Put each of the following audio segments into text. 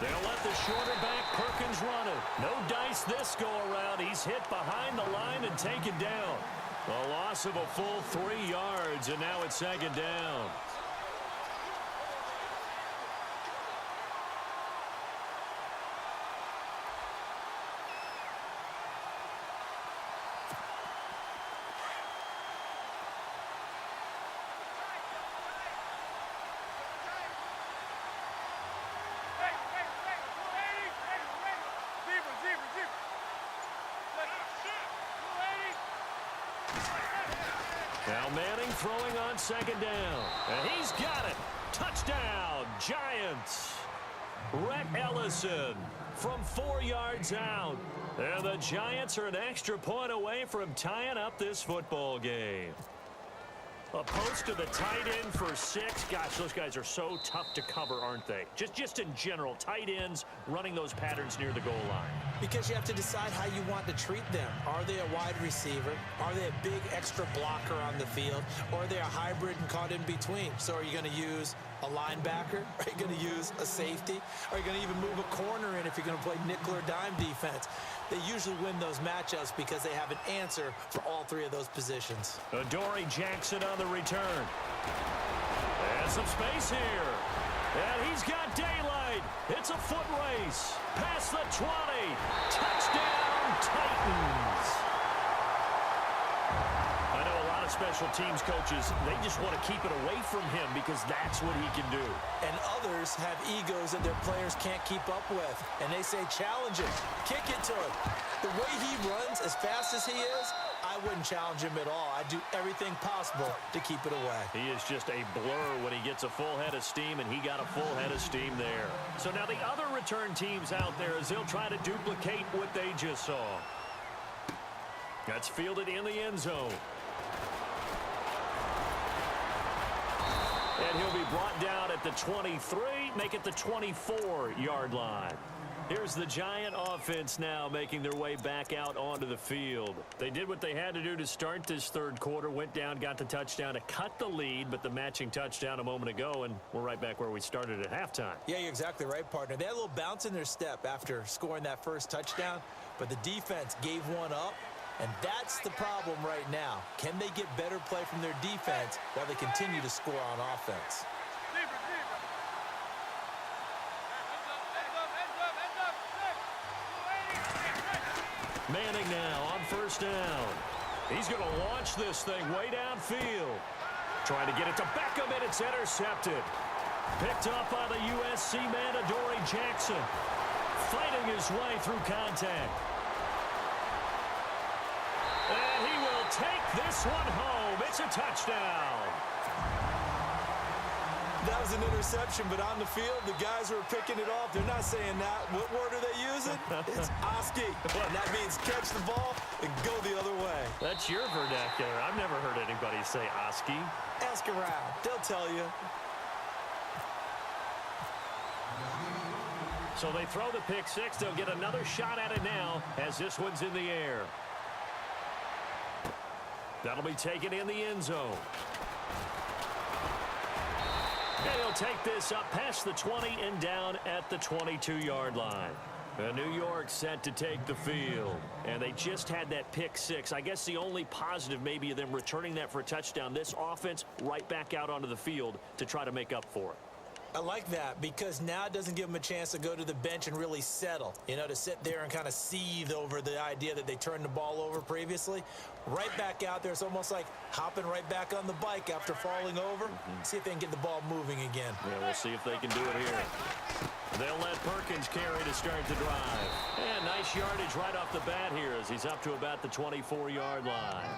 They'll let the shorter back Perkins run it. No dice this go-around. He's hit behind the line and taken down. A loss of a full 3 yards, and now it's second down. Now Manning throwing on second down. And he's got it. Touchdown, Giants. Rhett Ellison from 4 yards out. And the Giants are an extra point away from tying up this football game. A post to the tight end for 6. Gosh, those guys are so tough to cover, aren't they? Just in general, tight ends running those patterns near the goal line. Because you have to decide how you want to treat them. Are they a wide receiver? Are they a big extra blocker on the field? Or are they a hybrid and caught in between? So are you going to use a linebacker? Are you going to use a safety? Are you going to even move a corner in if you're going to play nickel or dime defense? They usually win those matchups because they have an answer for all 3 of those positions. Adoree Jackson on the return. And some space here. And he's got daylight. It's a foot race. Past the 20. Touchdown, Titans. I know a lot of special teams coaches, they just want to keep it away from him because that's what he can do. And others have egos that their players can't keep up with. And they say, challenge him. Kick it to him. The way he runs as fast as he is, I wouldn't challenge him at all. I'd do everything possible to keep it away. He is just a blur when he gets a full head of steam, and he got a full head of steam there. So now the other return teams out there as they'll try to duplicate what they just saw. That's fielded in the end zone. And he'll be brought down at the 23, make it the 24-yard line. Here's the Giant offense now making their way back out onto the field. They did what they had to do to start this third quarter, went down, got the touchdown to cut the lead, but the matching touchdown a moment ago, and we're right back where we started at halftime. Yeah, you're exactly right, partner. They had a little bounce in their step after scoring that first touchdown, but the defense gave one up, and that's the problem right now. Can they get better play from their defense while they continue to score on offense? Manning now on first down. He's going to launch this thing way downfield. Trying to get it to Beckham, and it's intercepted. Picked up by the USC man, Adoree Jackson. Fighting his way through contact. And he will take this one home. It's a touchdown. That was an interception, but on the field, the guys who are picking it off, they're not saying that. What word are they using? It's Oski. And that means catch the ball and go the other way. That's your vernacular. I've never heard anybody say Oski. Ask around. They'll tell you. So they throw the pick 6. They'll get another shot at it now as this one's in the air. That'll be taken in the end zone. And he'll take this up past the 20 and down at the 22-yard line. New York set to take the field. And they just had that pick 6. I guess the only positive maybe of them returning that for a touchdown. This offense right back out onto the field to try to make up for it. I like that because now it doesn't give them a chance to go to the bench and really settle. You know, to sit there and kind of seethe over the idea that they turned the ball over previously. Right back out there. It's almost like hopping right back on the bike after falling over. See if they can get the ball moving again. Yeah, we'll see if they can do it here. They'll let Perkins carry to start the drive. And nice yardage right off the bat here as he's up to about the 24-yard line.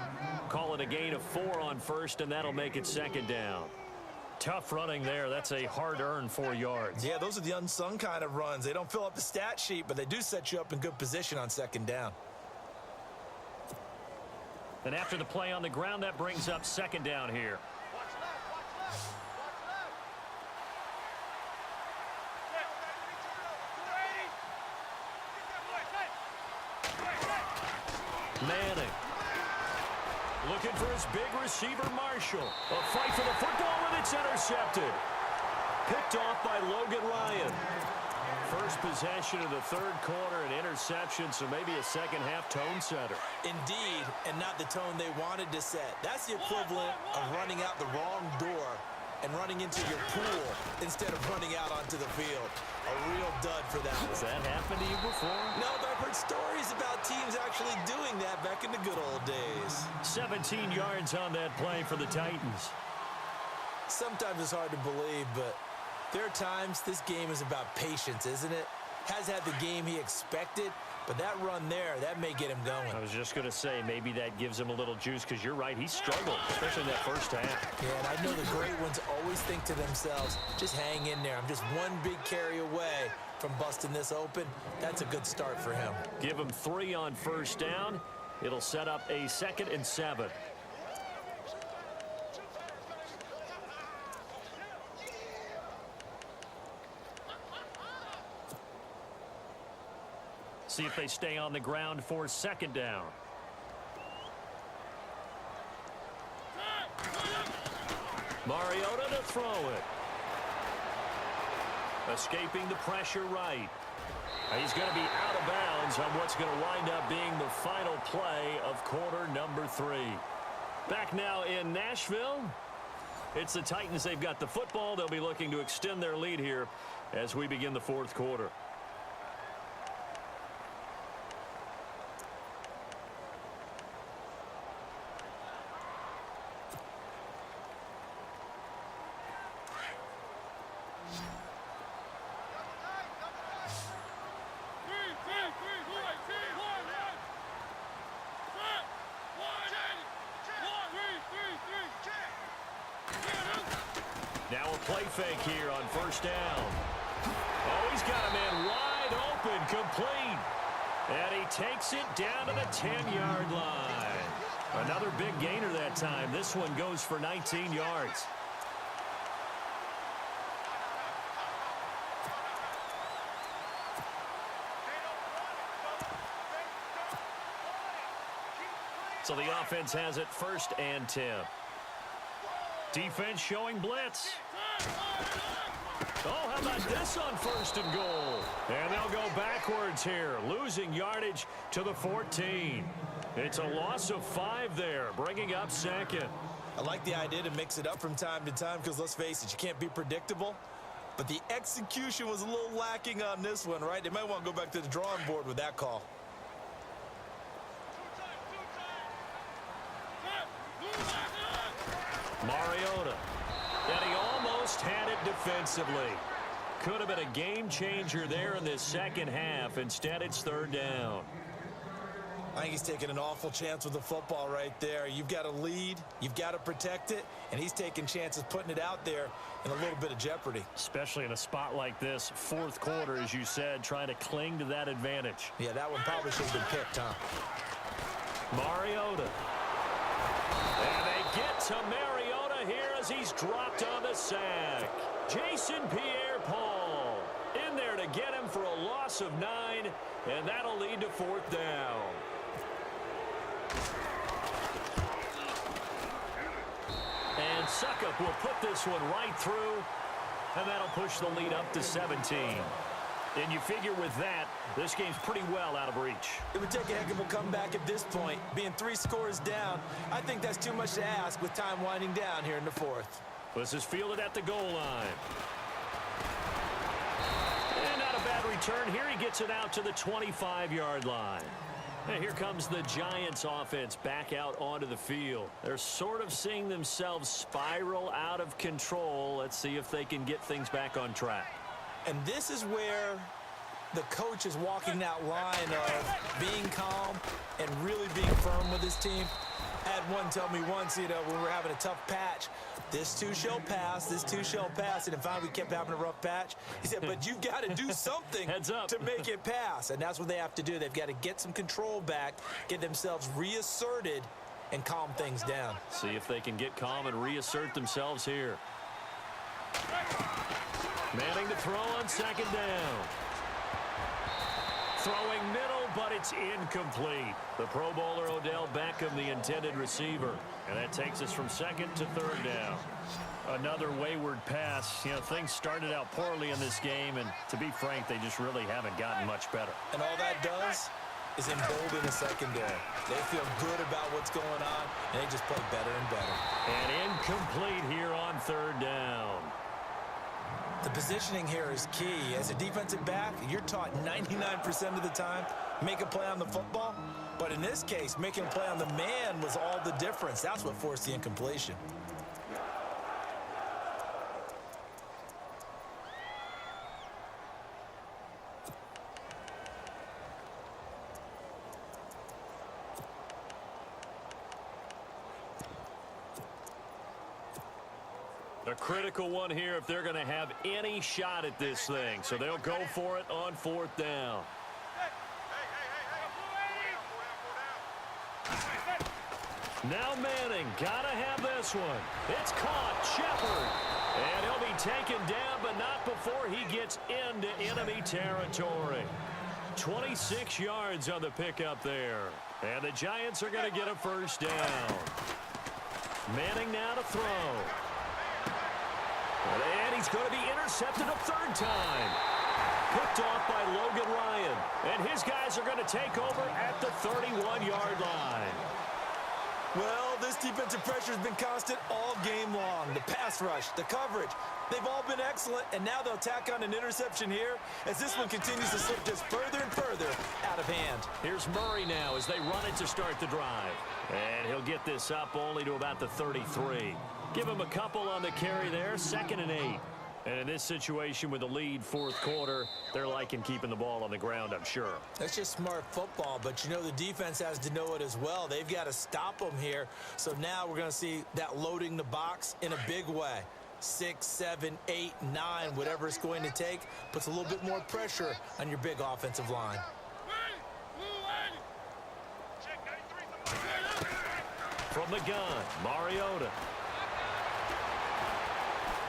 Call it a gain of 4 on first, and that'll make it second down. Tough running there. That's a hard-earned 4 yards. Yeah, those are the unsung kind of runs. They don't fill up the stat sheet, but they do set you up in good position on second down. And after the play on the ground, that brings up second down here. Manning. Looking for his big receiver, Marshall. A fight for the football, and it's intercepted. Picked off by Logan Ryan. First possession of the third quarter, an interception, so maybe a second-half tone setter. Indeed, and not the tone they wanted to set. That's the equivalent of running out the wrong door and running into your pool instead of running out onto the field. A real dud for that one. Has that happened to you before? No, but I've heard stories about teams actually doing that back in the good old days. 17 yards on that play for the Titans. Sometimes it's hard to believe, but there are times this game is about patience, isn't it? Has had the game he expected, but that run there, that may get him going. I was just going to say, maybe that gives him a little juice, because you're right, he struggled, especially in that first half. Yeah, and I know the great ones always think to themselves, just hang in there. I'm just one big carry away from busting this open. That's a good start for him. Give him 3 on first down. It'll set up a 2nd and 7. See if they stay on the ground for 2nd down. Mariota to throw it. Escaping the pressure right. He's going to be out of bounds on what's going to wind up being the final play of quarter number 3. Back now in Nashville. It's the Titans. They've got the football. They'll be looking to extend their lead here as we begin the 4th quarter. Now a play fake here on first down. Oh, he's got a man wide open, complete. And he takes it down to the 10-yard line. Another big gainer that time. This one goes for 19 yards. So the offense has it 1st and 10. Defense showing blitz. Oh, how about this on 1st and goal? And they'll go backwards here, losing yardage to the 14. It's a loss of 5 there, bringing up 2nd. I like the idea to mix it up from time to time because, let's face it, you can't be predictable. But the execution was a little lacking on this one, right? They might want to go back to the drawing board with that call. Mariota. And he almost had it defensively. Could have been a game changer there in this second half. Instead, it's 3rd down. I think he's taking an awful chance with the football right there. You've got to lead, you've got to protect it, and he's taking chances putting it out there in a little bit of jeopardy. Especially in a spot like this, 4th quarter, as you said, trying to cling to that advantage. Yeah, that one probably should have been picked, huh? Mariota. And they get to Mariota here as he's dropped on the sack. Jason Pierre-Paul in there to get him for a loss of 9, and that'll lead to 4th down. And Suckup will put this one right through, and that'll push the lead up to 17. And you figure with that, this game's pretty well out of reach. It would take a heck of a comeback at this point. Being 3 scores down, I think that's too much to ask with time winding down here in the 4th. This is fielded at the goal line. And not a bad return here. He gets it out to the 25-yard line. And here comes the Giants offense back out onto the field. They're sort of seeing themselves spiral out of control. Let's see if they can get things back on track. And this is where the coach is walking that line of being calm and really being firm with his team. I had one tell me once, when we were having a tough patch, this too shall pass, this too shall pass. And then finally we kept having a rough patch. He said, but you've got to do something Heads up. to make it pass. And that's what they have to do. They've got to get some control back, get themselves reasserted, and calm things down. See if they can get calm and reassert themselves here. Manning to throw on 2nd down. Throwing middle but it's incomplete. The Pro Bowler Odell Beckham, the intended receiver. And that takes us from second to third down. Another wayward pass. You know, things started out poorly in this game, and to be frank, they just really haven't gotten much better. And all that does is embolden the secondary. They feel good about what's going on, and they just play better and better. And incomplete here on third down. The positioning here is key. As a defensive back, you're taught 99% of the time, make a play on the football. But in this case, making a play on the man was all the difference. That's what forced the incompletion. A critical one here if they're going to have any shot at this thing. So they'll go for it on fourth down. Now Manning, gotta have this one. It's caught, Shepard. And he'll be taken down, but not before he gets into enemy territory. 26 yards on the pickup there. And the Giants are going to get a first down. Manning now to throw. And he's going to be intercepted a third time. Picked off by Logan Ryan. And his guys are going to take over at the 31-yard line. Well, this defensive pressure has been constant all game long. The pass rush, the coverage, they've all been excellent, and now they'll tack on an interception here as this one continues to slip just further and further out of hand. Here's Murray now as they run it to start the drive. And he'll get this up only to about the 33. Give him a couple on the carry there, 2nd and 8. And in this situation with the lead fourth quarter, they're liking keeping the ball on the ground, I'm sure. That's just smart football, but you know the defense has to know it as well. They've got to stop them here. So now we're going to see that loading the box in a big way. 6, 7, 8, 9, whatever it's going to take, puts a little bit more pressure on your big offensive line. From the gun, Mariota.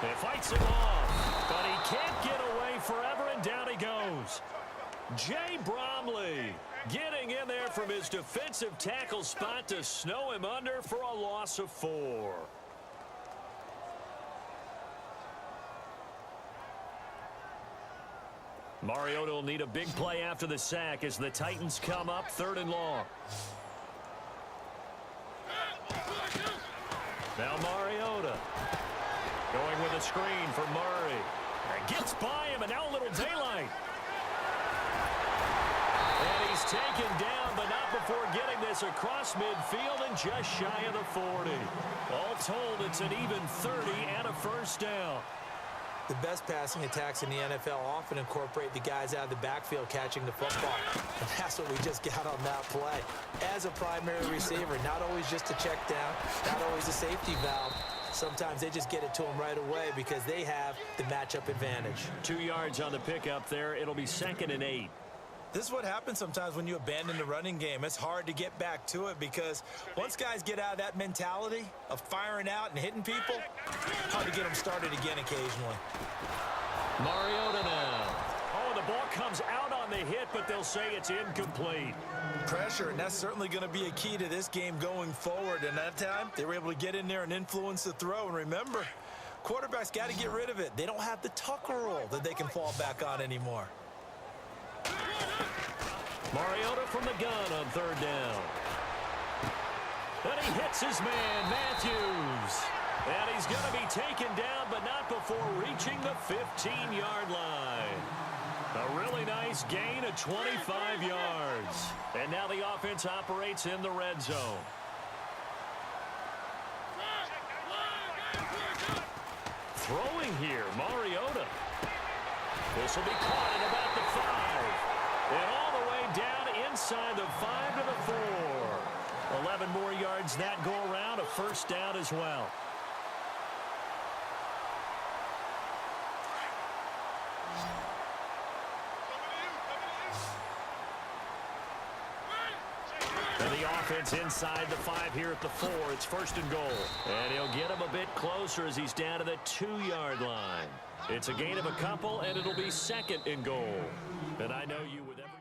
He fights him off, but he can't get away forever, and down he goes. Jay Bromley getting in there from his defensive tackle spot to snow him under for a loss of 4. Mariota will need a big play after the sack as the Titans come up 3rd and long. Now Mariota. Going with a screen for Murray. And gets by him, and now a little daylight. And he's taken down, but not before getting this across midfield and just shy of the 40. All told, it's an even 30 and a first down. The best passing attacks in the NFL often incorporate the guys out of the backfield catching the football. And that's what we just got on that play. As a primary receiver, not always just a check down, not always a safety valve. Sometimes they just get it to them right away because they have the matchup advantage. 2 yards on the pickup there. It'll be 2nd and 8. This is what happens sometimes when you abandon the running game. It's hard to get back to it because once guys get out of that mentality of firing out and hitting people, hard to get them started again occasionally. Mariota now. Oh, the ball comes out on the hit, but they'll say it's incomplete. Pressure, and that's certainly going to be a key to this game going forward. And that time, they were able to get in there and influence the throw. And remember, quarterbacks got to get rid of it. They don't have the Tucker rule that they can fall back on anymore. Mariota from the gun on 3rd down. And he hits his man, Matthews. And he's going to be taken down, but not before reaching the 15-yard line. A really nice gain of 25 yards. And now the offense operates in the red zone. Throwing here, Mariota. This will be caught at about the 5. And all the way down inside the 5 to the 4. 11 more yards that go around, a first down as well. And the offense inside the 5 here at the 4. It's 1st and goal. And he'll get him a bit closer as he's down to the 2-yard line. It's a gain of a couple, and it'll be 2nd and goal. And I know you with every